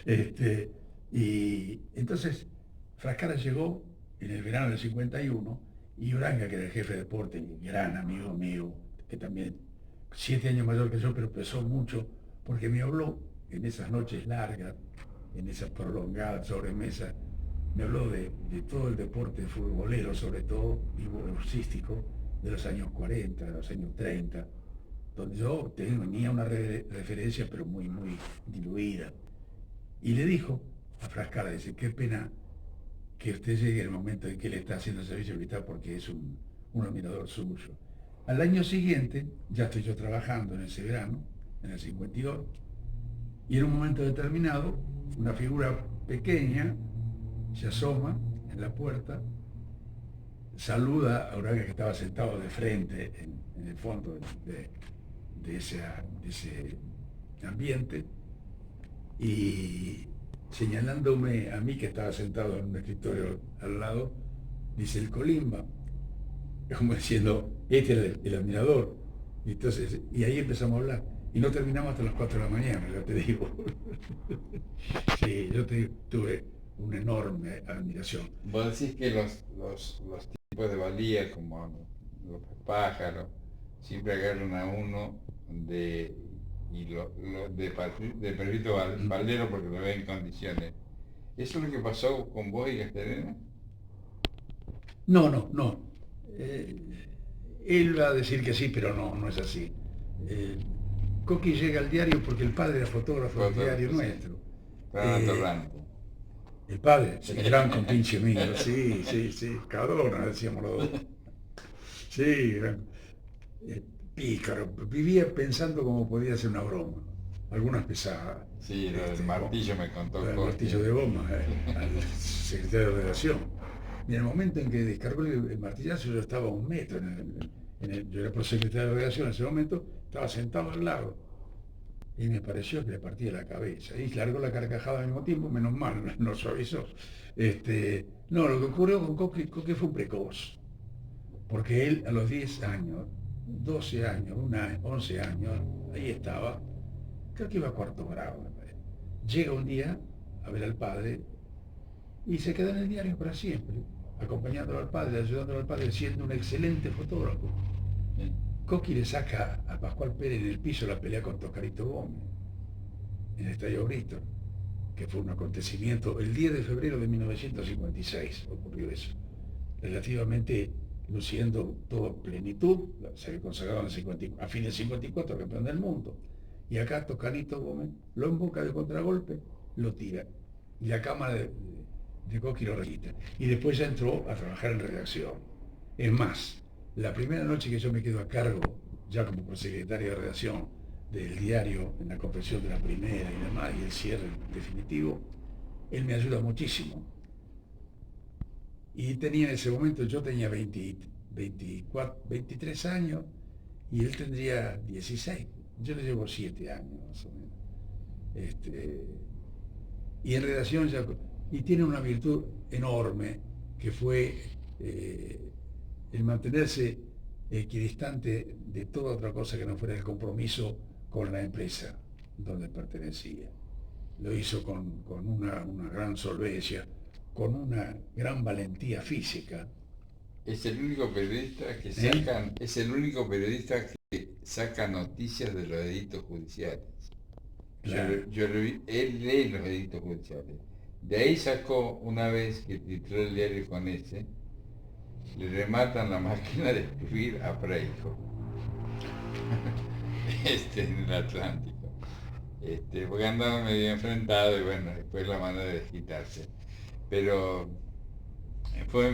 Este, y entonces Frascara llegó en el verano del 51 y Uranga, que era el jefe de deporte, y gran amigo mío, que también 7 años mayor que yo, pero pesó mucho, porque me habló en esas noches largas, en esas prolongadas sobremesas, me habló de todo el deporte futbolero, sobre todo, y boxístico, de los años 40, de los años 30, donde yo tenía una referencia, pero muy, muy diluida. Y le dijo a Frascara, dice, qué pena que usted llegue en el momento en que él está haciendo servicio militar porque es un admirador suyo. Al año siguiente, ya estoy yo trabajando en ese verano, en el 52, y en un momento determinado, una figura pequeña se asoma en la puerta, saluda a Uraga que estaba sentado de frente en el fondo de ese ambiente, y señalándome a mí que estaba sentado en un escritorio al lado, dice el Colimba, como diciendo, este era el admirador. Y, entonces, y ahí empezamos a hablar. Y no terminamos hasta las 4 de la mañana, ya te digo. Sí, tuve una enorme admiración. Vos decís que los tipos de valía, como los pájaros, siempre agarran a uno de, y de perfil baldero porque lo ven en condiciones. ¿Eso es lo que pasó con vos y Gastelena? No, no, no. Eh, Él va a decir que sí, pero no, no es así. Eh, Coqui llega al diario porque el padre era fotógrafo del diario Fotógrafo, sí. nuestro. Gran Eh, atorrante. el padre, Sí. sí, gran compinche mío, sí, sí, sí, Cadorna, decíamos los dos. Sí, eh, pícaro, vivía pensando cómo podía ser una broma, algunas pesadas, Sí, lo del martillo me contó lo del Coqui. martillo de goma al secretario de redacción. Y en el momento en que descargó el martillazo, yo estaba a 1 metro, yo era prosecretario de redacción en ese momento, estaba sentado al lado, y me pareció que le partía la cabeza, y largó la carcajada al mismo tiempo, menos mal, no suavizó. No, lo que ocurrió con Coqui fue un precoz, porque él a los 10 años, 12 años, 11 años, ahí estaba, creo que iba a cuarto grado, me parece. Llega un día a ver al padre y se queda en el diario para siempre, acompañándolo al padre, ayudándolo al padre, siendo un excelente fotógrafo. Coqui le saca a Pascual Pérez en el piso la pelea con Toscarito Gómez, en el Estadio Bristol, que fue un acontecimiento, el 10 de febrero de 1956 ocurrió eso, relativamente luciendo todo plenitud, se había consagrado a fines del 54 campeón del mundo. Y acá Toscanito Gómez lo emboca de contragolpe, lo tira. Y la cámara de Coqui lo registra. Y después ya entró a trabajar en redacción. Es más, la primera noche que yo me quedo a cargo, ya como secretario de redacción del diario, en la confección de la primera y demás, y el cierre definitivo, él me ayuda muchísimo. Y tenía en ese momento, yo tenía 20, 24, 23 años y él tendría 16. Yo le llevo 7 años más o menos. Este, y en redacción ya, y tiene una virtud enorme que fue el mantenerse equidistante de toda otra cosa que no fuera el compromiso con la empresa donde pertenecía. Lo hizo con una gran solvencia, con una gran valentía física. Es el único periodista que ¿Eh? es el único periodista que saca noticias de los edictos judiciales. Claro. Él lee los edictos judiciales. De ahí sacó una vez que tituló el diario con ese, le rematan la máquina de escribir a Freijo, en el Atlántico. Porque andaba medio enfrentado y bueno, después la manera de desquitarse. Pero fue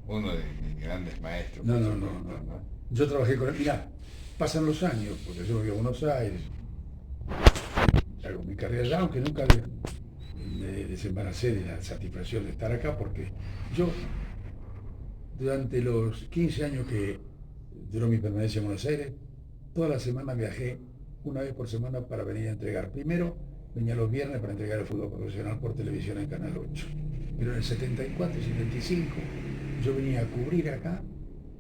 uno de mis grandes maestros, No, por no, no, supuesto, no. ¿no? Yo trabajé con él. Mirá, pasan los años, porque yo vivo en Buenos Aires, hago mi carrera allá, aunque nunca me desembaracé de la satisfacción de estar acá, porque yo, durante los 15 años que duró mi permanencia en Buenos Aires, toda la semana viajé una vez por semana para venir a entregar. Primero venía los viernes para entregar el fútbol profesional por televisión en Canal 8. Pero en el 74 y 75 yo venía a cubrir acá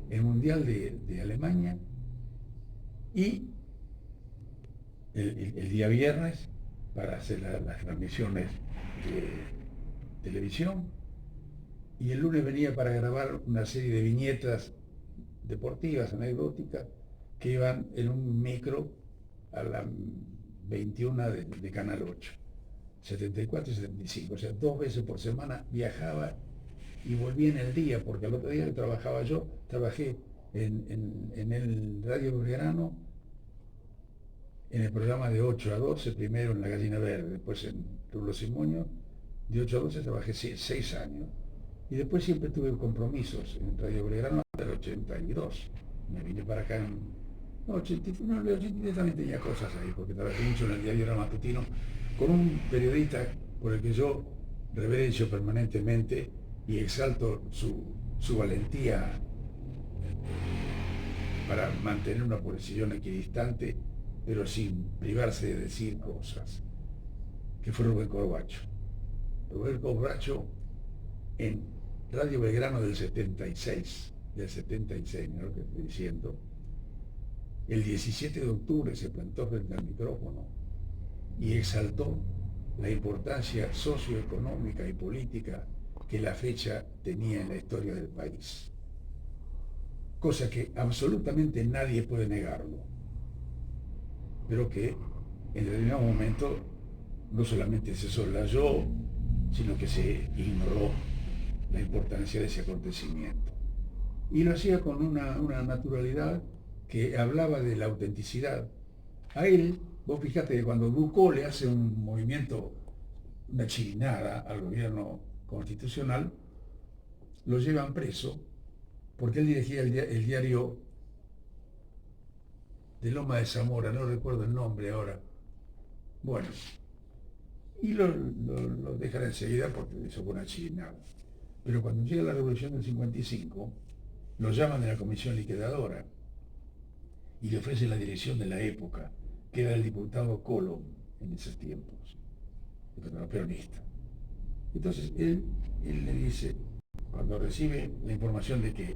el Mundial de Alemania y el día viernes para hacer las transmisiones de televisión, y el lunes venía para grabar una serie de viñetas deportivas, anecdóticas, que iban en un micro a las 21 de Canal 8, 74 y 75, o sea, 2 veces por semana viajaba y volvía en el día, porque al otro día que trabajaba yo, trabajé en el Radio Belgrano, en el programa de 8 a 12, primero en La Gallina Verde, después en Rulo Simoño, de 8 a 12 trabajé 6 años. Y después siempre tuve compromisos en Radio Belgrano hasta el 82. Me vine para acá en... No, 83, no, en el 83 también tenía cosas ahí, porque trabajé mucho en el diario Era Matutino, con un periodista por el que yo reverencio permanentemente y exalto su valentía para mantener una posición equidistante, pero sin privarse de decir cosas, que fue Rubén Corbacho. Rubén Corbacho en Radio Belgrano del 76, ¿no? Lo que estoy diciendo, el 17 de octubre se plantó frente al micrófono y exaltó la importancia socioeconómica y política que la fecha tenía en la historia del país. Cosa que absolutamente nadie puede negarlo, pero que en determinado momento no solamente se soslayó, sino que se ignoró la importancia de ese acontecimiento. Y lo hacía con una naturalidad que hablaba de la autenticidad. A él, vos fijate que cuando Ducó le hace un movimiento, una chirinada al gobierno constitucional, lo llevan preso porque él dirigía el diario de Loma de Zamora, no recuerdo el nombre ahora. Bueno, y lo dejan enseguida porque hizo una chirinada. Pero cuando llega la revolución del 55, lo llaman de la comisión liquidadora y le ofrecen la dirección de La Época, que era el diputado Colom en esos tiempos, el peronista. Entonces él le dice, cuando recibe la información de que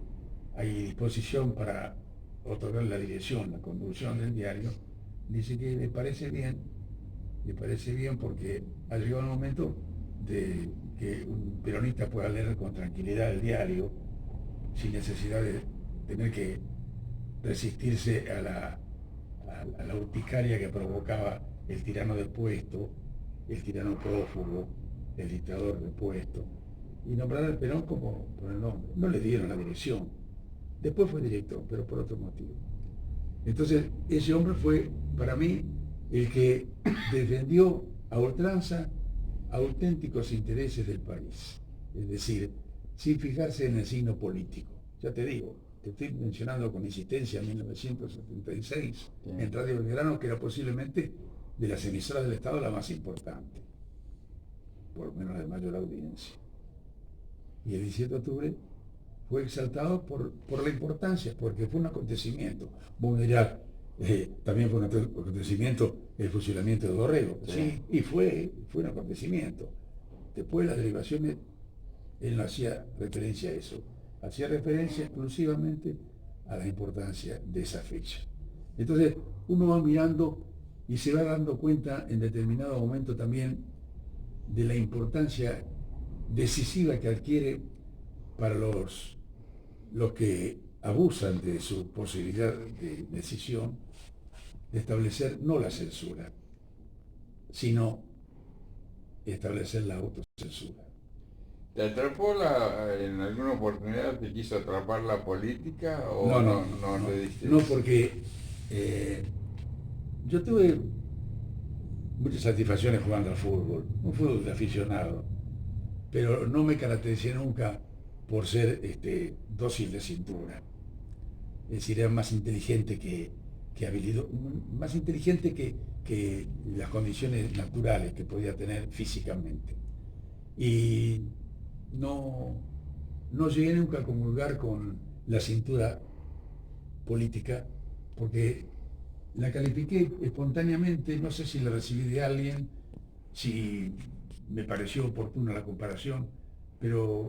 hay disposición para otorgar la dirección, la conducción del diario, dice que le parece bien porque ha llegado el momento de que un peronista pueda leer con tranquilidad el diario, sin necesidad de tener que resistirse a la urticaria que provocaba el tirano del puesto, el tirano prófugo, el dictador del puesto, y nombrar al Perón como por el nombre. No le dieron la dirección. Después fue director, pero por otro motivo. Entonces, ese hombre fue, para mí, el que defendió a ultranza auténticos intereses del país. Es decir, sin fijarse en el signo político. Ya te digo, te estoy mencionando con insistencia 1976, sí, en Radio Belgrano, que era posiblemente de las emisoras del Estado la más importante, por lo menos de mayor audiencia. Y el 17 de octubre fue exaltado por la importancia, porque fue un acontecimiento. Vos me dirás, también fue un acontecimiento el fusilamiento de Dorrego. Sí, sí, y fue un acontecimiento. Después de las derivaciones, él no hacía referencia a eso, hacía referencia exclusivamente a la importancia de esa fecha. Entonces, uno va mirando y se va dando cuenta en determinado momento también de la importancia decisiva que adquiere para los que abusan de su posibilidad de decisión, de establecer no la censura, sino establecer la autocensura. ¿Te atrapó en alguna oportunidad, te quiso atrapar la política o no le diste? No, porque yo tuve muchas satisfacciones jugando al fútbol, un fútbol de aficionado, pero no me caractericé nunca por ser dócil de cintura. Es decir, era más inteligente que habilidoso, más inteligente que las condiciones naturales que podía tener físicamente. Y no llegué nunca a comulgar con la cintura política, porque la califiqué espontáneamente, no sé si la recibí de alguien, si me pareció oportuna la comparación, pero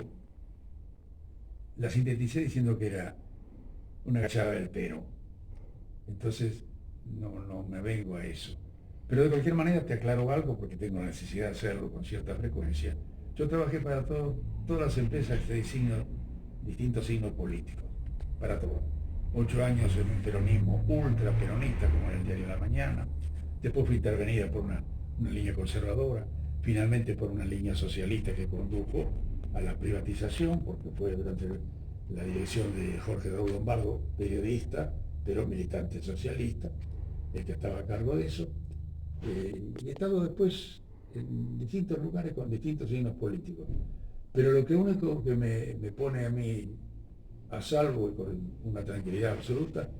la sinteticé diciendo que era una agachada del pero. Entonces no me vengo a eso. Pero de cualquier manera te aclaro algo porque tengo la necesidad de hacerlo con cierta frecuencia. Yo trabajé para todas las empresas de distintos signos políticos, para todo. 8 años en un peronismo ultra peronista como era el Diario de la Mañana. Después fui intervenida por una línea conservadora, finalmente por una línea socialista que condujo a la privatización, porque fue durante la dirección de Jorge Raúl Lombardo, periodista, pero militante socialista, el que estaba a cargo de eso. Y he estado después en distintos lugares con distintos signos políticos. Pero lo único que me pone a mí a salvo y con una tranquilidad absoluta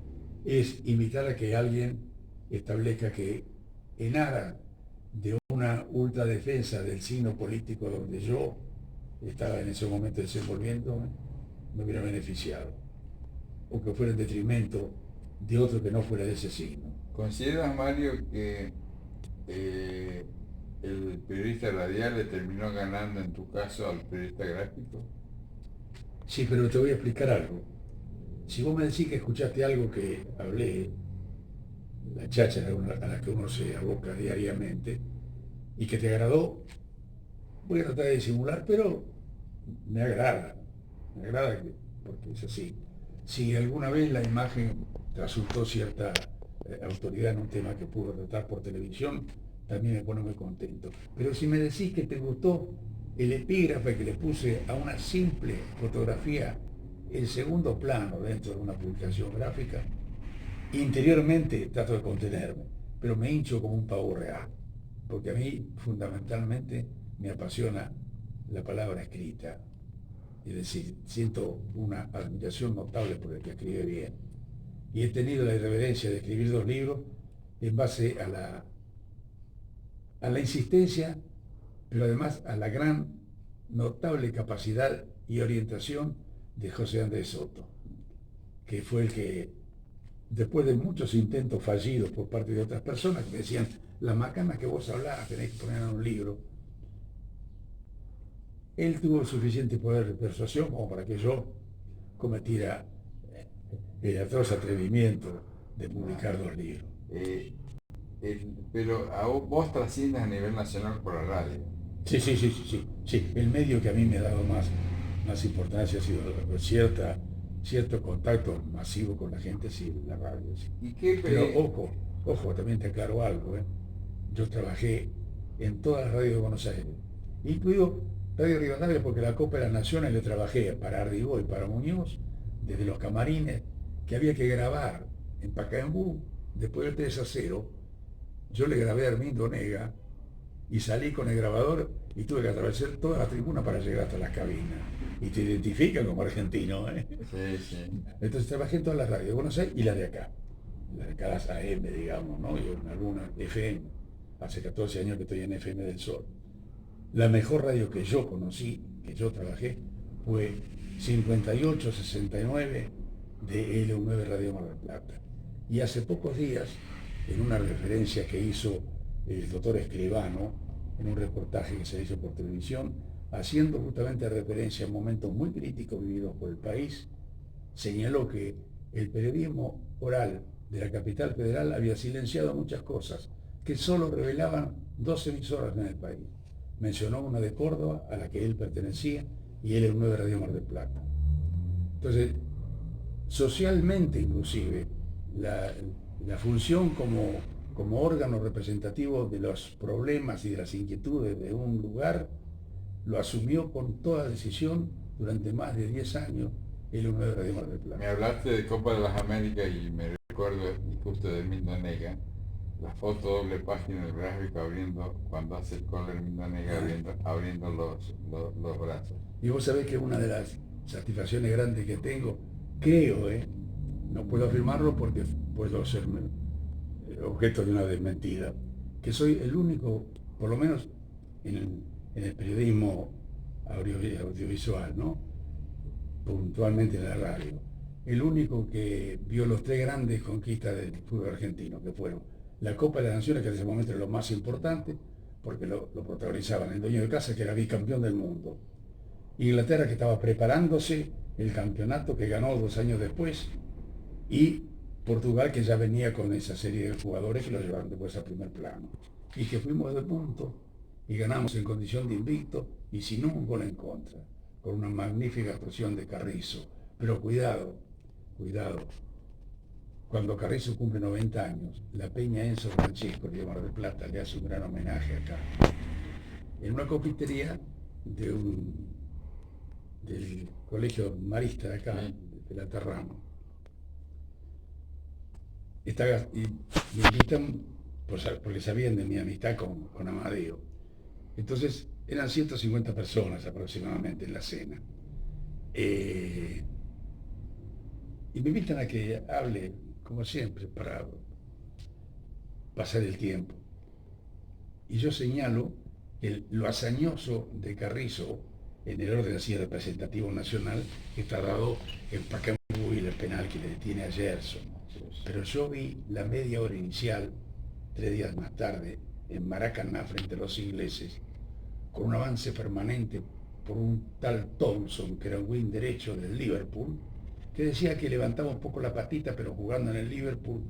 es invitar a que alguien establezca que en aras de una ultradefensa del signo político donde yo estaba en ese momento desenvolviéndome, me hubiera beneficiado, o que fuera en detrimento de otro que no fuera de ese signo. ¿Consideras, Mario, que el periodista radial le terminó ganando en tu caso al periodista gráfico? Sí, pero te voy a explicar algo. Si vos me decís que escuchaste algo que hablé, la cháchara a la que uno se aboca diariamente, y que te agradó, voy a tratar de disimular, pero me agrada porque es así. Si alguna vez la imagen resultó cierta autoridad en un tema que pudo tratar por televisión, también me pone muy contento. Pero si me decís que te gustó el epígrafe que le puse a una simple fotografía en segundo plano dentro de una publicación gráfica, interiormente trato de contenerme, pero me hincho como un pavo real, porque a mí fundamentalmente me apasiona la palabra escrita. Es decir, siento una admiración notable por el que escribe bien. Y he tenido la irreverencia de escribir 2 libros en base a la insistencia, pero además a la gran, notable capacidad y orientación de José Andrés Soto, que fue el que, después de muchos intentos fallidos por parte de otras personas que me decían, las macanas que vos hablás tenés que poner en un libro, él tuvo suficiente poder de persuasión como para que yo cometiera el atroz atrevimiento de publicar 2 libros. Pero vos trasciendes a nivel nacional por la radio. Sí. El medio que a mí me ha dado más importancia ha sido cierto contacto masivo con la gente, sí, la radio. Sí. Pero ojo, también te aclaro algo. Yo trabajé en todas las radios de Buenos Aires, incluido Radio Rivadavia, porque la Copa de las Naciones le trabajé para Ardibó y para Muñoz, desde los camarines que había que grabar en Pacaembu, después del 3-0, yo le grabé a Hermindo Nega y salí con el grabador y tuve que atravesar toda la tribuna para llegar hasta las cabinas. Y te identifican como argentino, ¿eh? Sí. Entonces trabajé en todas las radios de Buenos Aires y las de acá. Las AM, digamos, ¿no? Y en algunas FM. Hace 14 años que estoy en FM del Sol. La mejor radio que yo conocí, que yo trabajé, fue 5869 de LU9 Radio Mar del Plata. Y hace pocos días, en una referencia que hizo el doctor Escribano, en un reportaje que se hizo por televisión, haciendo justamente referencia a momentos muy críticos vividos por el país, señaló que el periodismo oral de la capital federal había silenciado muchas cosas que solo revelaban 2 emisoras en el país. Mencionó una de Córdoba, a la que él pertenecía, y él en 9 Radio Mar del Plata. Entonces, socialmente inclusive, la función como órgano representativo de los problemas y de las inquietudes de un lugar, lo asumió con toda decisión durante más de 10 años el 9 Radio Mar del Plata. Me hablaste de Copa de las Américas y me recuerdo justo de Hermindo Nega, la foto doble página del gráfico cuando hace el gol Hermindo Nega abriendo los brazos. Y vos sabés que una de las satisfacciones grandes que tengo, creo, no puedo afirmarlo porque puedo ser objeto de una desmentida, que soy el único, por lo menos en el periodismo audiovisual, ¿no? Puntualmente en la radio, el único que vio los 3 grandes conquistas del fútbol argentino, que fueron la Copa de las Naciones, que en ese momento era lo más importante, porque lo protagonizaban el dueño de casa, que era bicampeón del mundo. Inglaterra, que estaba preparándose el campeonato que ganó 2 años después, y Portugal, que ya venía con esa serie de jugadores que lo llevaron después a primer plano. Y que fuimos de punto y ganamos en condición de invicto y sin un gol en contra, con una magnífica actuación de Carrizo. Pero cuidado, cuidado. Cuando Carrizo cumple 90 años, la Peña Enzo Francesco de Mar del Plata le hace un gran homenaje acá, en una confitería del colegio marista de acá, de la Terrano. Y me invitan porque sabían de mi amistad con Amadeo. Entonces eran 150 personas aproximadamente en la cena. Y me invitan a que hable, como siempre, para pasar el tiempo. Y yo señalo lo hazañoso de Carrizo en el orden así representativo nacional, que está dado en Pacaembu y el penal que le detiene a Gerson. Pero yo vi la media hora inicial, 3 días más tarde, en Maracaná frente a los ingleses, con un avance permanente por un tal Thompson, que era un wing derecho del Liverpool, que decía que levantaba un poco la patita, pero jugando en el Liverpool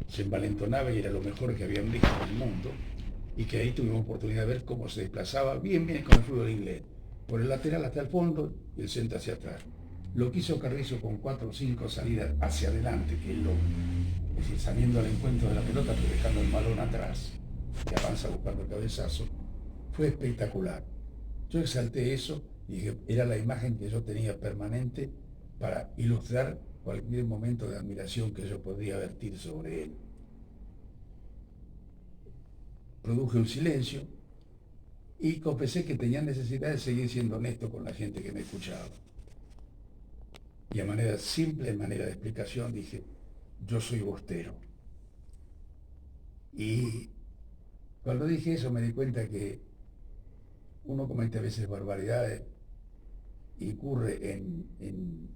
se envalentonaba y era lo mejor que habían visto en el mundo, y que ahí tuvimos oportunidad de ver cómo se desplazaba bien con el fútbol inglés, por el lateral hasta el fondo y el centro hacia atrás. Lo que hizo Carrizo con 4 o 5 salidas hacia adelante, que es decir, saliendo al encuentro de la pelota pero dejando el balón atrás, que avanza buscando el cabezazo, fue espectacular. Yo exalté eso y dije, era la imagen que yo tenía permanente para ilustrar cualquier momento de admiración que yo podría vertir sobre él. Produje un silencio y confesé que tenía necesidad de seguir siendo honesto con la gente que me escuchaba. Y a manera simple, manera de explicación, dije, yo soy bostero. Y cuando dije eso me di cuenta que uno comete a veces barbaridades y incurre en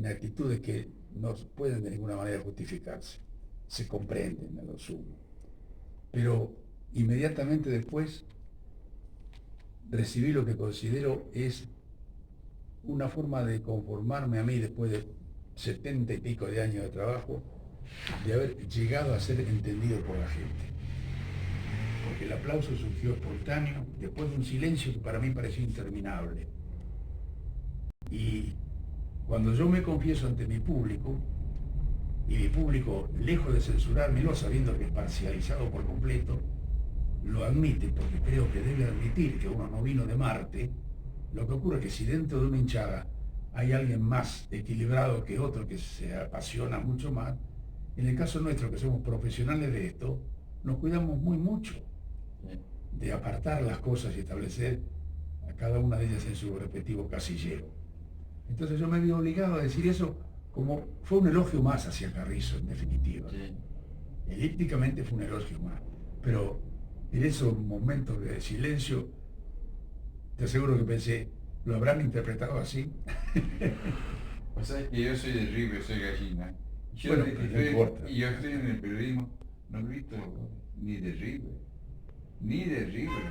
actitudes que no pueden de ninguna manera justificarse. Se comprenden a lo sumo. Pero inmediatamente después recibí lo que considero es una forma de conformarme a mí después de 70 y pico de años de trabajo, de haber llegado a ser entendido por la gente. Porque el aplauso surgió espontáneo después de un silencio que para mí pareció interminable. Y cuando yo me confieso ante mi público, y mi público, lejos de censurármelo, sabiendo que es parcializado por completo, lo admite, porque creo que debe admitir que uno no vino de Marte, lo que ocurre es que si dentro de una hinchada hay alguien más equilibrado que otro que se apasiona mucho más, en el caso nuestro, que somos profesionales de esto, nos cuidamos muy mucho de apartar las cosas y establecer a cada una de ellas en su respectivo casillero. Entonces yo me vi obligado a decir eso como fue un elogio más hacia Carrizo, en definitiva. Sí. Elípticamente fue un elogio más. Pero en esos momentos de silencio, te aseguro que pensé, ¿lo habrán interpretado así? O sea, que yo soy de River, soy gallina. Bueno, no importa. Y yo estoy en el periodismo, no grito ni de River,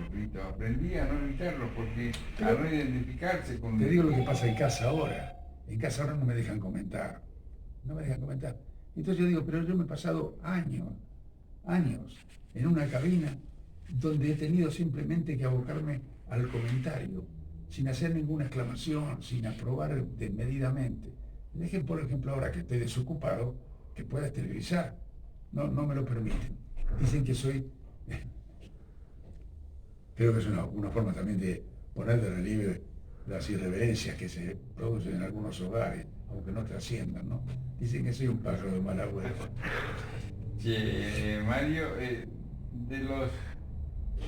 no grito. Aprendí a no gritarlo porque a no identificarse con... Te digo lo que pasa en casa ahora. En casa ahora no me dejan comentar. No me dejan comentar. Entonces yo digo, pero yo me he pasado años en una cabina donde he tenido simplemente que abocarme al comentario, sin hacer ninguna exclamación, sin aprobar desmedidamente. Dejen, por ejemplo, ahora que estoy desocupado, que pueda televisar. No me lo permiten. Dicen que soy... Creo que es una forma también de poner de relieve las irreverencias que se producen en algunos hogares, aunque no trasciendan, ¿no? Dicen que soy un pájaro de mal agüero. Sí, Mario, de los,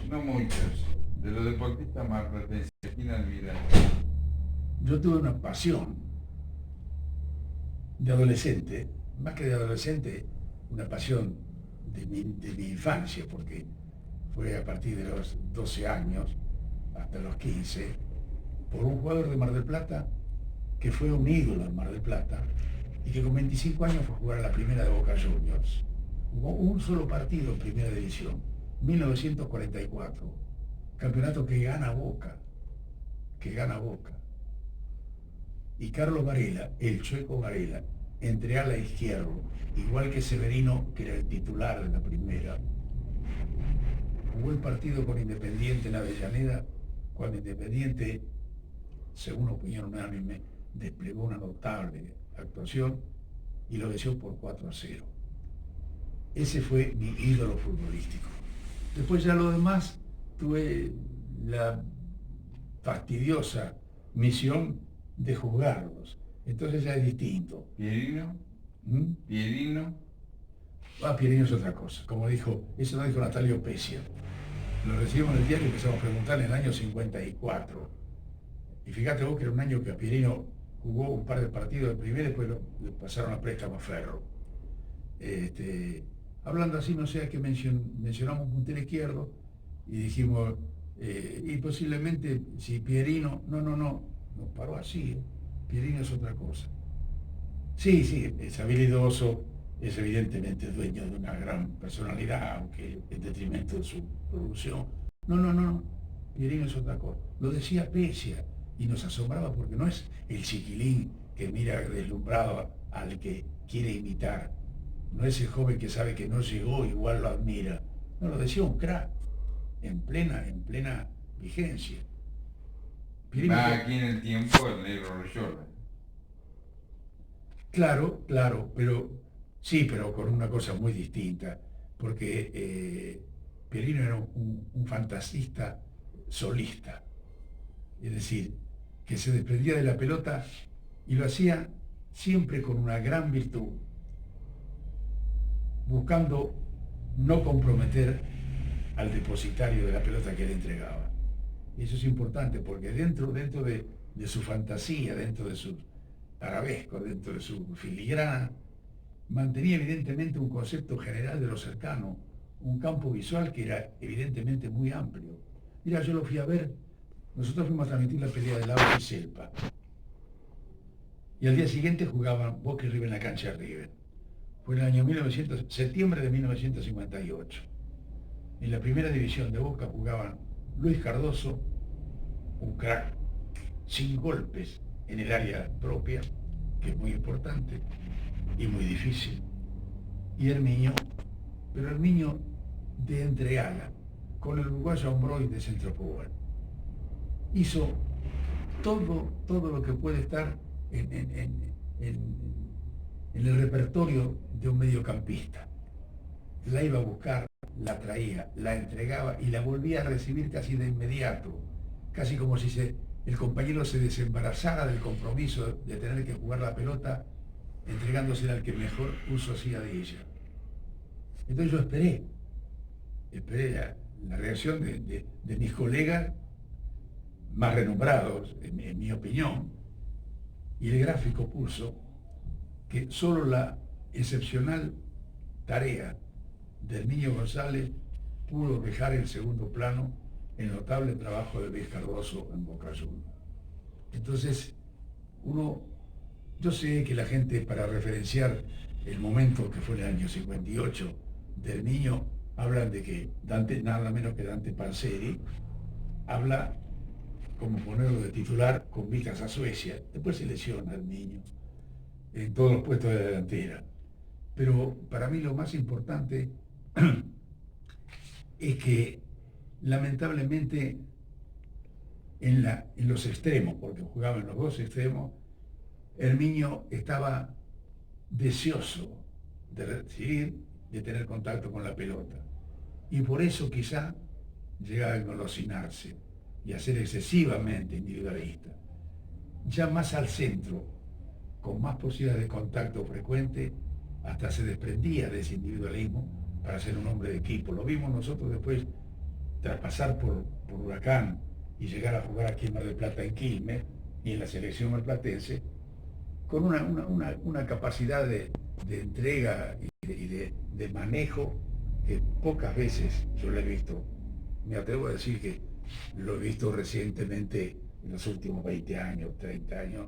no muchos, de los deportistas más marplatenses, ¿quién admira? Yo tuve una pasión de adolescente, más que de adolescente, una pasión de mi infancia, porque fue a partir de los 12 años hasta los 15, por un jugador de Mar del Plata que fue un ídolo en Mar del Plata y que con 25 años fue a jugar a la primera de Boca Juniors. Jugó un solo partido en primera división, 1944, campeonato que gana Boca. Y Carlos Varela, el Chueco Varela, entre ala izquierdo, igual que Severino, que era el titular de la primera. Jugó el partido con Independiente en Avellaneda, cuando Independiente, según opinión unánime, desplegó una notable actuación y lo venció por 4-0. Ese fue mi ídolo futbolístico. Después ya lo demás, tuve la fastidiosa misión de juzgarlos. Entonces ya es distinto. ¿Pierino? ¿Mm? ¿Pierino? Pierino es otra cosa. Como dijo, eso lo dijo Natalio Pesia. Lo recibimos en el diario y empezamos a preguntar en el año 54. Y fíjate vos que era un año que a Pierino jugó un par de partidos de primera y después le pasaron a préstamo a Ferro. Hablando así, no sé a qué mencionamos un puntero izquierdo y dijimos, y posiblemente si Pierino, no, nos paró así, Pierino es otra cosa. Sí, es habilidoso, es evidentemente dueño de una gran personalidad, aunque en detrimento de su producción. No, Pierino es otra cosa. Lo decía Pesia y nos asombraba porque no es el chiquilín que mira deslumbrado al que quiere imitar. No es el joven que sabe que no llegó, igual lo admira. No, lo decía un crack, en plena vigencia. Pierino, va aquí en el tiempo el negro Royola. Claro, pero con una cosa muy distinta, porque Pierino era un fantasista solista, es decir, que se desprendía de la pelota y lo hacía siempre con una gran virtud, buscando no comprometer al depositario de la pelota que le entregaba. Y eso es importante porque dentro de su fantasía, dentro de sus arabescos, dentro de su filigrana, mantenía evidentemente un concepto general de lo cercano, un campo visual que era evidentemente muy amplio. Mira, yo lo fui a ver, nosotros fuimos a transmitir la pelea de Laos y Selpa. Y al día siguiente jugaban Boca y River en la cancha de River. Fue en el año septiembre de 1958. En la primera división de Boca jugaban Luis Cardoso, un crack, sin golpes en el área propia, que es muy importante y muy difícil, y Hermiño, pero Hermiño de entreala, con el uruguayo Ambroy de centro forward. Hizo todo lo que puede estar en el repertorio de un mediocampista. La iba a buscar, la traía, la entregaba y la volvía a recibir casi de inmediato, casi como si el compañero se desembarazara del compromiso de tener que jugar la pelota, entregándosela al que mejor uso hacía de ella. Entonces yo esperé la reacción de mis colegas más renombrados, en mi opinión, y el gráfico puso que solo la excepcional tarea del Niño González pudo dejar en segundo plano el notable trabajo de Luis Cardoso en Boca Juniors. Entonces, yo sé que la gente, para referenciar el momento que fue en el año 58 del Niño, hablan de que nada menos que Dante Panzeri habla como ponerlo de titular con vistas a Suecia. Después se lesiona el Niño en todos los puestos de la delantera. Pero para mí lo más importante es que lamentablemente en los extremos, porque jugaba en los dos extremos, Hermiño estaba deseoso de recibir, de tener contacto con la pelota. Y por eso quizá llegaba a engolosinarse y a ser excesivamente individualista. Ya más al centro, con más posibilidades de contacto frecuente, hasta se desprendía de ese individualismo para ser un hombre de equipo. Lo vimos nosotros después, tras pasar por Huracán y llegar a jugar aquí en Mar del Plata en Quilmes y en la selección marplatense, con una capacidad de entrega y de manejo que pocas veces yo lo he visto. Me atrevo a decir que lo he visto recientemente en los últimos 20 años, 30 años.